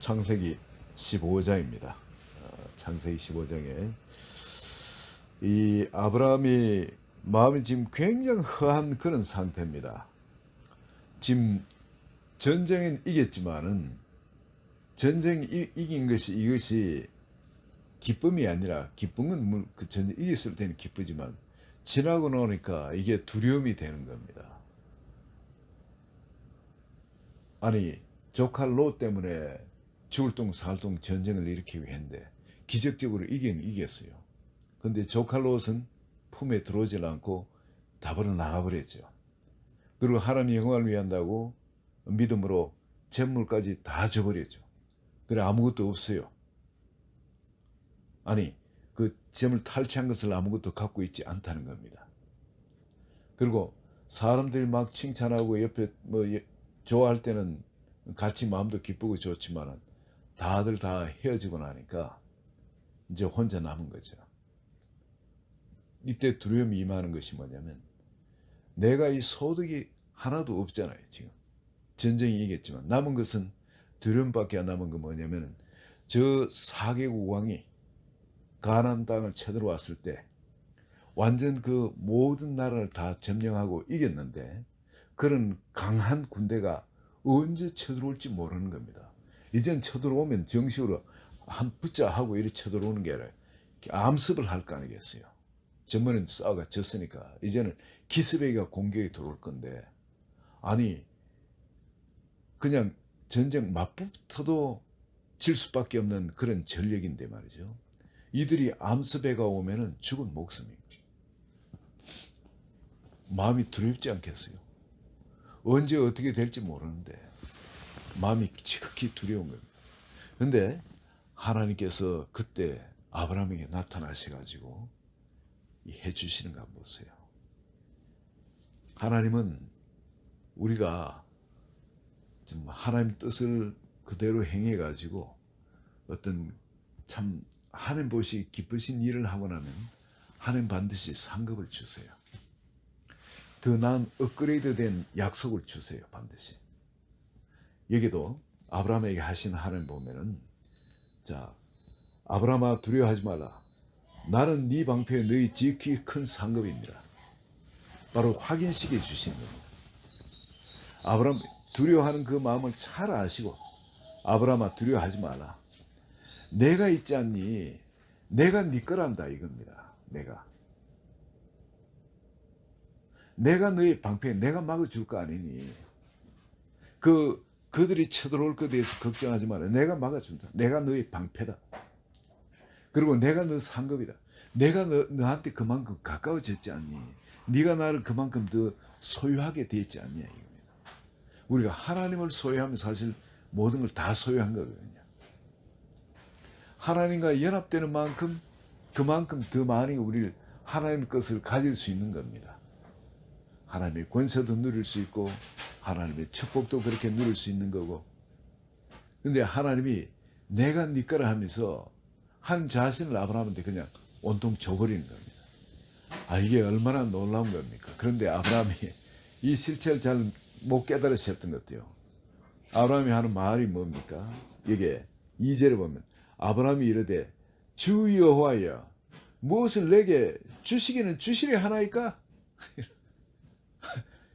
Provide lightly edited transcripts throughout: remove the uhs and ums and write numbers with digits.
창세기 15장입니다. 창세기 15장에 이 아브라함이 마음이 지금 굉장히 허한 그런 상태입니다. 지금 전쟁은 이겼지만은 전쟁 이긴 것이 이것이 기쁨이 아니라, 기쁨은 그 전쟁 이겼을 때는 기쁘지만 지나고 나니까 이게 두려움이 되는 겁니다. 아니, 조카 롯 때문에 죽을 둥 살 둥 전쟁을 일으키고 했는데 기적적으로 이겼어요. 근데 조카 롯은 품에 들어오질 않고 다버려 나가버렸죠. 그리고 하나님의 영광을 위한다고 믿음으로 재물까지 다 줘버렸죠. 그래 아무것도 없어요. 아니, 그 재물 탈취한 것을 아무것도 갖고 있지 않다는 겁니다. 그리고 사람들이 막 칭찬하고 옆에 좋아할 때는 같이 마음도 기쁘고 좋지만은 다들 다 헤어지고 나니까 이제 혼자 남은 거죠. 이때 두려움이 임하는 것이 뭐냐면, 내가 이 소득이 하나도 없잖아요. 지금 전쟁이 이겼지만 남은 것은 두려움밖에 안 남은 거 뭐냐면, 저 4개국 왕이 가나안 땅을 쳐들어왔을 때 완전 그 모든 나라를 다 점령하고 이겼는데, 그런 강한 군대가 언제 쳐들어올지 모르는 겁니다. 이젠 쳐들어오면 정식으로 한 붙자 하고 이렇게 쳐들어오는 게 아니라 암습을 할 거 아니겠어요. 전번엔 싸워가 졌으니까 이제는 기습에가 공격이 들어올 건데, 아니 그냥 전쟁 맞붙어도 질 수밖에 없는 그런 전력인데 말이죠. 이들이 암습해가 오면은 죽은 목숨입니다. 마음이 두렵지 않겠어요? 언제 어떻게 될지 모르는데 마음이 지극히 두려운 겁니다. 근데 하나님께서 그때 아브라함에게 나타나셔가지고 해주시는가 보세요. 하나님은 우리가 좀 하나님 뜻을 그대로 행해가지고 어떤 참 하나님 보시 기쁘신 일을 하고 나면 하나님 반드시 상급을 주세요. 더 나은 업그레이드된 약속을 주세요. 반드시. 여기도 아브라함에게 하신 하나님 보면은, 자, 아브라함아 두려워하지 말라. 나는 네 방패에 너희 지극히 큰 상급입니다. 바로 확인시켜 주시는 겁니다. 아브라함 두려워하는 그 마음을 잘 아시고, 아브라함아 두려워하지 말라. 내가 있지 않니? 내가 네 거란다 이겁니다. 내가 너의 방패에 내가 막아줄 거 아니니. 그들이 쳐들어올 것에 대해서 걱정하지 마라. 내가 막아준다. 내가 너의 방패다. 그리고 내가 너 상급이다. 내가 너한테 그만큼 가까워졌지 않니? 네가 나를 그만큼 더 소유하게 되었지 않냐 이겁니다. 우리가 하나님을 소유하면 사실 모든 걸 다 소유한 거거든요. 하나님과 연합되는 만큼 그만큼 더 많이 우리를 하나님 것을 가질 수 있는 겁니다. 하나님의 권세도 누릴 수 있고 하나님의 축복도 그렇게 누릴 수 있는 거고. 근데 하나님이 내가 네 거라 하면서 한 자신을 아브라함한테 그냥 온통 줘버리는 겁니다. 이게 얼마나 놀라운 겁니까? 그런데 아브라함이 이 실체를 잘 못 깨달으셨던 것 같아요. 아브라함이 하는 말이 뭡니까? 이게 2절에 보면 아브라함이 이르되 주 여호와여 무엇을 내게 주시기는 주시리 하나이까?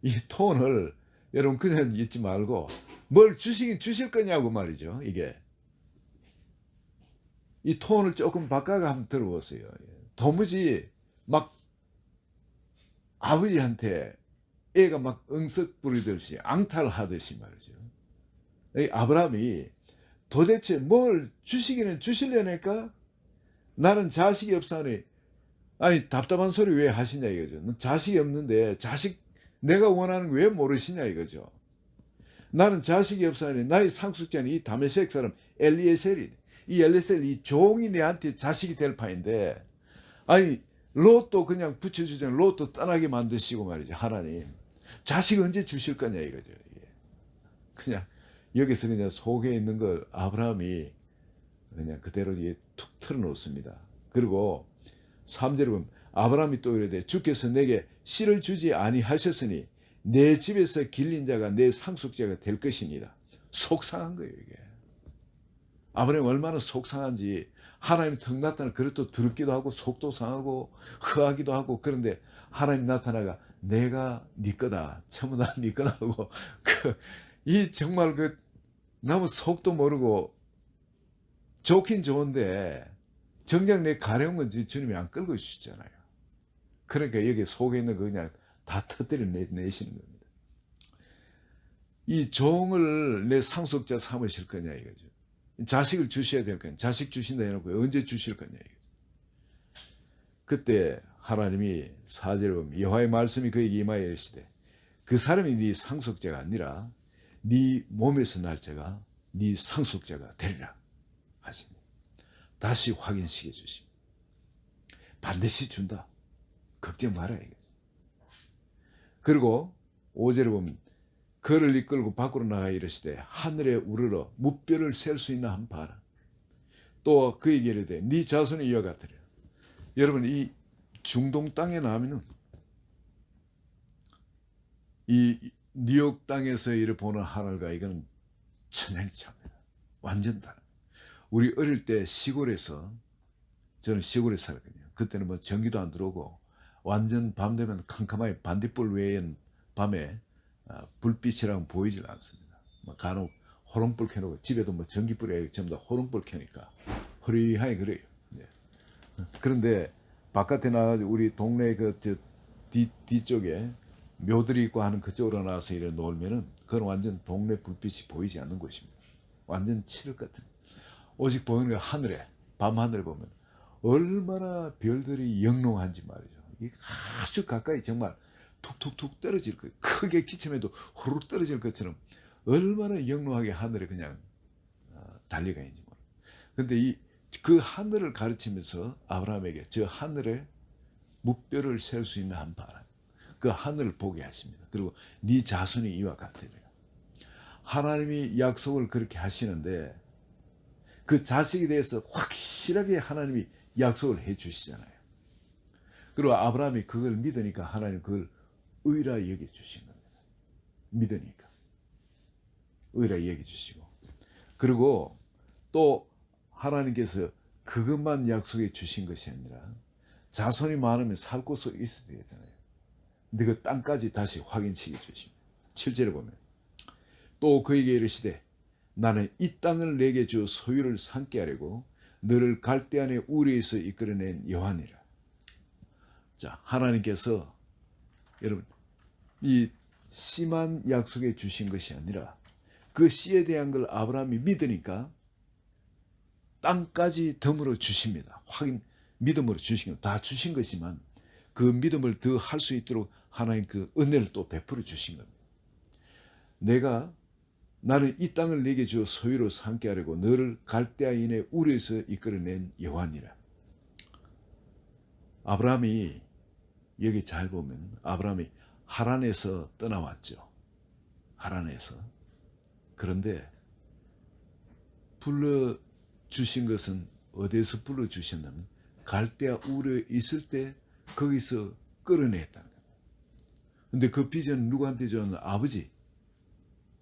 이 톤을 여러분 그냥 잊지 말고 뭘 주시긴 주실 거냐고 말이죠. 이게 이 톤을 조금 바꿔가 한번 들어보세요. 도무지 막 아버지한테 애가 막 응석 부리듯이 앙탈하듯이 말이죠. 이 아브라함이 도대체 뭘 주시기는 주시려니까? 나는 자식이 없사니. 아니 답답한 소리 왜 하시냐 이거죠. 자식이 없는데 자식 내가 원하는 거 왜 모르시냐 이거죠. 나는 자식이 없사니 나의 상속자는 이 다메섹 사람 엘리에셀이, 이 엘리에셀 이 종이 내한테 자식이 될 파인데, 아니 롯도 그냥 붙여주잖아요. 롯도 떠나게 만드시고 말이죠. 하나님 자식 언제 주실 거냐 이거죠. 그냥 여기서 그냥 속에 있는 걸 아브라함이 그냥 그대로 툭 털어놓습니다. 그리고 3절에 보면 아브라함이 또 이르되 주께서 내게 씨를 주지 아니하셨으니 내 집에서 길린 자가 내 상속자가 될 것입니다. 속상한 거예요 이게. 아브라함이 얼마나 속상한지. 하나님 턱 나타나 그릇도 두렵기도 하고 속도 상하고 허하기도 하고. 그런데 하나님 나타나가 내가 네 거다, 전부 다 네 거다 하고 이 정말 너무 속도 모르고 좋긴 좋은데 정작 내 가려운 건지 주님이 안 끌고 주시잖아요. 그러니까 여기 속에 있는 거 그냥 다 터뜨려 내시는 겁니다. 이 종을 내 상속자 삼으실 거냐 이거죠. 자식을 주셔야 될 거냐. 자식 주신다 해놓고 언제 주실 거냐 이거죠. 그때 하나님이 4절에 보면 여호와의 말씀이 그에게 임하여 이르시되 그 사람이 네 상속자가 아니라 네 몸에서 날 자가 네 상속자가 되리라 하십니다. 다시 확인시켜 주십니다. 반드시 준다. 걱정 마라 이거죠. 그리고 5절에 보면 그를 이끌고 밖으로 나가 이르시되 하늘에 우러러 무뼈를 셀 수 있나 한번 봐라. 또 그에게 이르되 네 자손이 이와 같으리라. 여러분 이 중동 땅에 나면은 이 뉴욕 땅에서 이를 보는 하늘과 이거는 천양차입니다. 완전 다른. 우리 어릴 때 시골에서, 저는 시골에 살았거든요. 그때는 뭐 전기도 안 들어오고 완전 밤 되면 캄캄하게 반딧불 외엔 밤에 불빛이랑 보이질 않습니다. 뭐 간혹 호롱불 켜놓고 집에도 뭐 전기불이 전부 다 호롱불 켜니까 흐리하게 그래요. 네. 그런데 바깥에 나가지고 우리 동네 뒤쪽에 묘들이 있고 하는 그쪽으로 나와서 이래 놀면은 그건 완전 동네 불빛이 보이지 않는 곳입니다. 완전 칠흑 같은. 오직 보이는 게 하늘에, 밤하늘에 보면 얼마나 별들이 영롱한지 말이죠. 이게 아주 가까이 정말 툭툭툭 떨어질 거예요. 크게 기침해도 후루룩 떨어질 것처럼 얼마나 영롱하게 하늘에 그냥 달려가 있는지 모르겠어요. 근데 그 하늘을 가르치면서 아브라함에게 저 하늘에 무뼈를 셀 수 있나 한번 봐라. 그 하늘을 보게 하십니다. 그리고 네 자손이 이와 같으리라. 하나님이 약속을 그렇게 하시는데 그 자식에 대해서 확실하게 하나님이 약속을 해 주시잖아요. 그리고 아브라함이 그걸 믿으니까 하나님 그걸 의라 여겨 주신 겁니다. 믿으니까 의라 여겨 주시고, 그리고 또 하나님께서 그것만 약속해 주신 것이 아니라 자손이 많으면 살 곳이 있어야 되잖아요. 근데 그 땅까지 다시 확인시켜 주십니다. 7절에 보면 또 그에게 이르시되 나는 이 땅을 내게 주 소유를 삼게 하려고 너를 갈대아의 우리에서 이끌어낸 여호와니라. 자, 하나님께서 여러분 이 심한 약속해 주신 것이 아니라 그 씨에 대한 걸 아브라함이 믿으니까 땅까지 덤으로 주십니다. 확인 믿음으로 주신 것, 다 주신 것이지만 그 믿음을 더 할 수 있도록 하나님 그 은혜를 또 베풀어 주신 겁니다. 나는 이 땅을 내게 주어 소유로 삼게 하려고 너를 갈대아인의 우르에서 이끌어낸 여호와니라. 아브라함이 여기 잘 보면 아브라함이 하란에서 떠나왔죠. 하란에서. 그런데 불러주신 것은 어디에서 불러주셨냐면 갈대아 우르에 있을 때 거기서 끌어냈다는 겁니다. 근데 그 비전은 누구한테 줬나? 아버지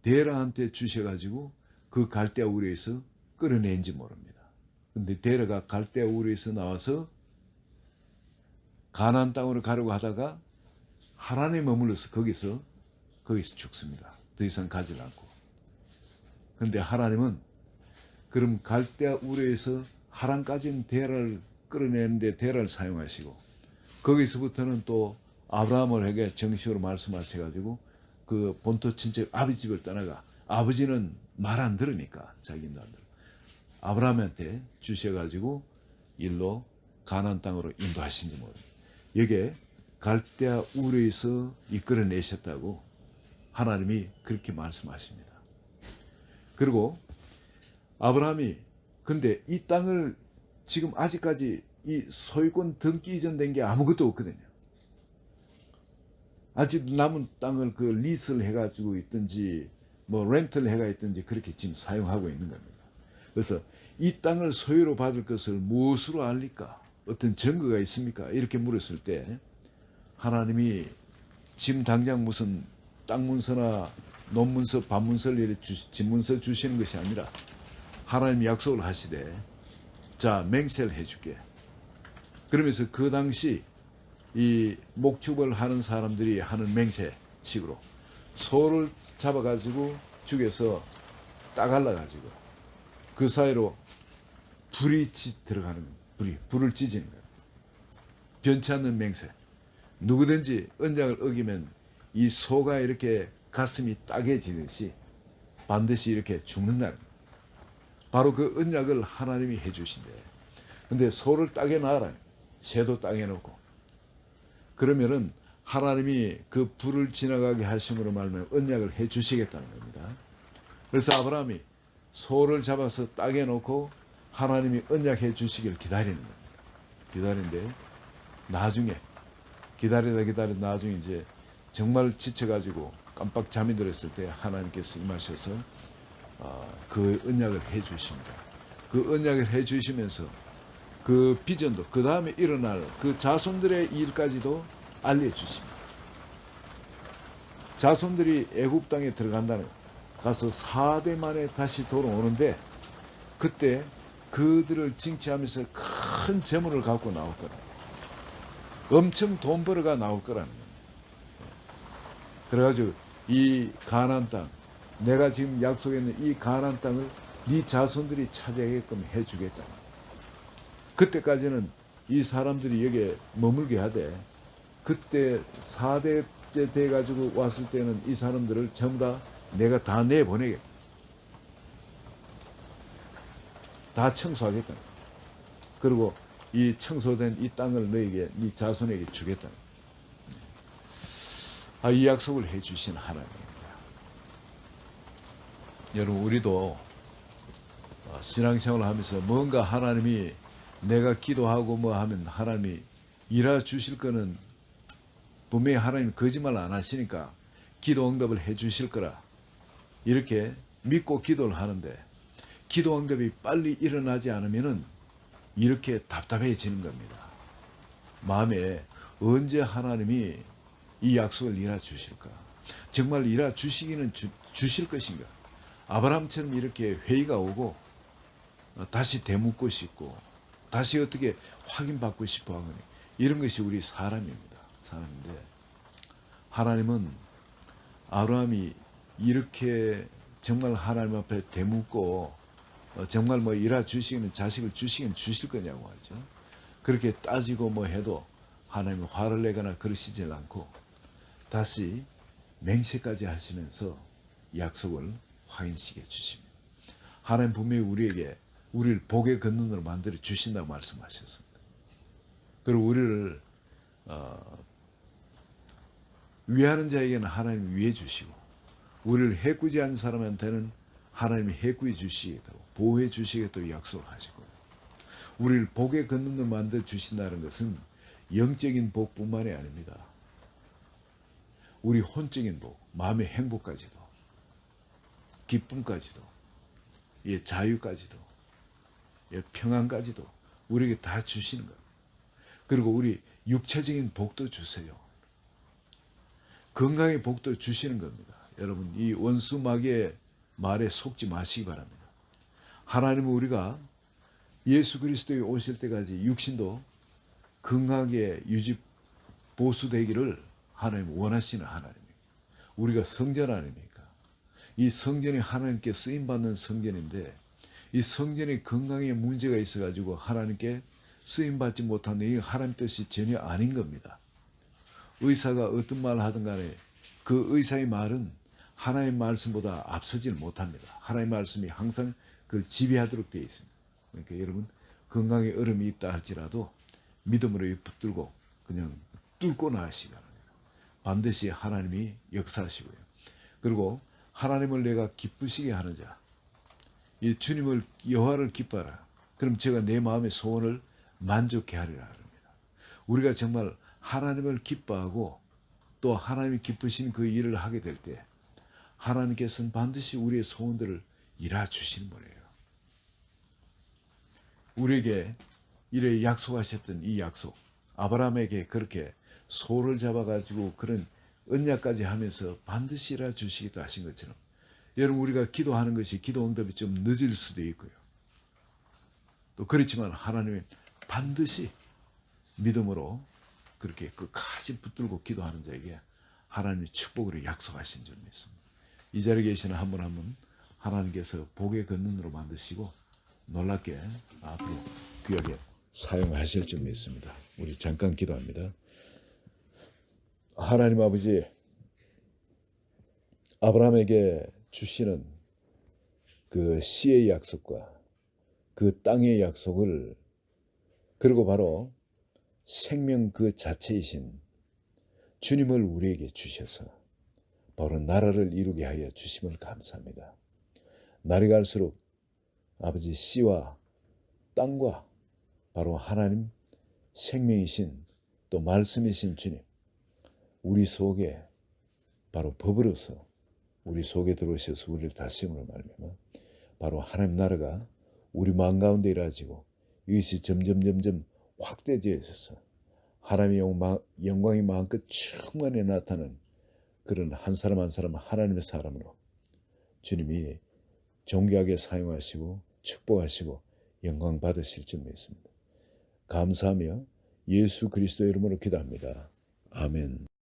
데라한테 주셔가지고 그 갈대아 우르에서 끌어낸지 모릅니다. 근데 데라가 갈대아 우르에서 나와서 가나안 땅으로 가려고 하다가 하란에 머물러서 거기서 죽습니다. 더 이상 가지 않고. 그런데 하나님은 그럼 갈대아 우르에서 하란까지는 데라를 끌어내는데 데라를 사용하시고 거기서부터는 또 아브라함에게 정식으로 말씀하셔가지고 그 본토 친척 아버지 집을 떠나가 아버지는 말 안 들으니까 자기는 안 들어. 아브라함한테 주셔가지고 일로 가나안 땅으로 인도하신지 모릅니다. 여기에 갈대아 우르에서 이끌어내셨다고 하나님이 그렇게 말씀하십니다. 그리고 아브라함이 근데 이 땅을 지금 아직까지 이 소유권 등기 이전된 게 아무것도 없거든요. 아직 남은 땅을 그 리스를 해가지고 있든지 뭐 렌트를 해가 있든지 그렇게 지금 사용하고 있는 겁니다. 그래서 이 땅을 소유로 받을 것을 무엇으로 알리까? 어떤 증거가 있습니까? 이렇게 물었을 때 하나님이 지금 당장 무슨 땅 문서나 논문서, 반문서를 집문서 주시는 것이 아니라 하나님이 약속을 하시되 자 맹세를 해줄게. 그러면서 그 당시 이 목축을 하는 사람들이 하는 맹세식으로 소를 잡아가지고 죽여서 따갈라가지고 그 사이로 불이 들어가는 불을 찢는 거예요. 변치 않는 맹세. 누구든지 언약을 어기면 이 소가 이렇게 가슴이 따개지듯이 반드시 이렇게 죽는다는 거예요. 바로 그 언약을 하나님이 해주신대. 근데 소를 따게 놔라. 새도 따게 놓고. 그러면은 하나님이 그 불을 지나가게 하심으로 말하면 언약을 해주시겠다는 겁니다. 그래서 아브라함이 소를 잡아서 따게 놓고 하나님이 언약해 주시길 기다리는 겁니다. 기다리는데 나중에 기다리다 나중에 이제 정말 지쳐가지고 깜빡 잠이 들었을 때 하나님께서 임하셔서 그 언약을 해 주십니다. 그 언약을 해 주시면서 그 비전도 그 다음에 일어날 그 자손들의 일까지도 알려주십니다. 자손들이 애굽 땅에 들어간다는 가서 4대 만에 다시 돌아오는데 그때 그들을 징치하면서 큰 재물을 갖고 나올 거라. 엄청 돈 벌어가 나올 거라는 거예요. 그래가지고 이 가나안 땅, 내가 지금 약속했는 이 가나안 땅을 네 자손들이 차지하게끔 해주겠다. 그때까지는 이 사람들이 여기에 머물게 하되 그때 4대째 돼가지고 왔을 때는 이 사람들을 전부 다 내가 다 내보내겠다. 다 청소하겠다. 그리고 이 청소된 이 땅을 너에게, 네 자손에게 주겠다. 이 약속을 해주신 하나님입니다. 여러분, 우리도 신앙생활을 하면서 뭔가 하나님이 내가 기도하고 뭐 하면 하나님이 일하 주실 거는 분명히 하나님 거짓말 안 하시니까 기도 응답을 해 주실 거라 이렇게 믿고 기도를 하는데 기도 응답이 빨리 일어나지 않으면은 이렇게 답답해지는 겁니다. 마음에 언제 하나님이 이 약속을 이루어 주실까? 정말 이루어 주시기는 주실 것인가? 아브라함처럼 이렇게 회의가 오고 다시 되묻고 싶고 다시 어떻게 확인받고 싶어 하거니 이런 것이 우리 사람입니다. 사람인데 하나님은 아브라함이 이렇게 정말 하나님 앞에 되묻고 정말 뭐 이루어 주시기는 자식을 주시긴 주실 거냐고 하죠. 그렇게 따지고 뭐 해도 하나님은 화를 내거나 그러시질 않고 다시 맹세까지 하시면서 약속을 확인시켜 주십니다. 하나님 분명히 우리에게 우리를 복의 근원으로 만들어 주신다고 말씀하셨습니다. 그리고 우리를 위하는 자에게는 하나님이 위해 주시고 우리를 해꾸지 않는 사람한테는 하나님이 해꾸해 주시겠다고 보호해 주시겠다고 약속을 하시고 우리를 복의 근원으로 만들어 주신다는 것은 영적인 복뿐만이 아닙니다. 우리 혼적인 복, 마음의 행복까지도 기쁨까지도 자유까지도 평안까지도 우리에게 다 주시는 거예요. 그리고 우리 육체적인 복도 주세요. 건강의 복도 주시는 겁니다. 여러분 이 원수 마귀의 말에 속지 마시기 바랍니다. 하나님은 우리가 예수 그리스도에 오실 때까지 육신도 건강하게 유지 보수되기를 하나님 원하시는 하나님이에요. 우리가 성전 아닙니까? 이 성전이 하나님께 쓰임받는 성전인데 이 성전의 건강에 문제가 있어가지고 하나님께 쓰임받지 못하는 이 하나님 뜻이 전혀 아닌 겁니다. 의사가 어떤 말을 하든 간에 그 의사의 말은 하나님의 말씀보다 앞서질 못합니다. 하나님의 말씀이 항상 그걸 지배하도록 되어 있습니다. 그러니까 여러분 건강에 어려움이 있다 할지라도 믿음으로 붙들고 그냥 뚫고 나가시기 바랍니다. 반드시 하나님이 역사하시고요. 그리고 하나님을 내가 기쁘시게 하는 자, 이 주님을 여호와를 기뻐하라. 그럼 제가 내 마음의 소원을 만족케 하리라 합니다. 우리가 정말 하나님을 기뻐하고 또 하나님이 기쁘신 그 일을 하게 될 때 하나님께서는 반드시 우리의 소원들을 이루어 주시는 분이에요. 우리에게 이래 약속하셨던 이 약속, 아브라함에게 그렇게 소를 잡아가지고 그런 언약까지 하면서 반드시 이루어 주시겠다 하신 것처럼 여러분 우리가 기도하는 것이 기도 응답이 좀 늦을 수도 있고요. 또 그렇지만 하나님은 반드시 믿음으로 그렇게 끝까지 붙들고 기도하는 자에게 하나님의 축복으로 약속하신 줄 믿습니다. 이 자리에 계시는 한 분 한 분 하나님께서 복의 근원으로 만드시고 놀랍게 앞으로 귀하게 사용하실 줄 믿습니다. 우리 잠깐 기도합니다. 하나님 아버지, 아브라함에게 주시는 그 씨의 약속과 그 땅의 약속을, 그리고 바로 생명 그 자체이신 주님을 우리에게 주셔서 바로 나라를 이루게 하여 주심을 감사합니다. 날이 갈수록 아버지, 씨와 땅과 바로 하나님 생명이신 또 말씀이신 주님, 우리 속에 바로 법으로서 우리 속에 들어오셔서 우리를 다스림으로 말미암아 바로 하나님 나라가 우리 마음 가운데 일어지고 이것이 점점 확대되어 있어서 하나님의 영광이 마음껏 충만히 나타나는 그런 한 사람 한 사람 하나님의 사람으로 주님이 존귀하게 사용하시고 축복하시고 영광 받으실 줄 믿습니다. 감사하며 예수 그리스도 이름으로 기도합니다. 아멘.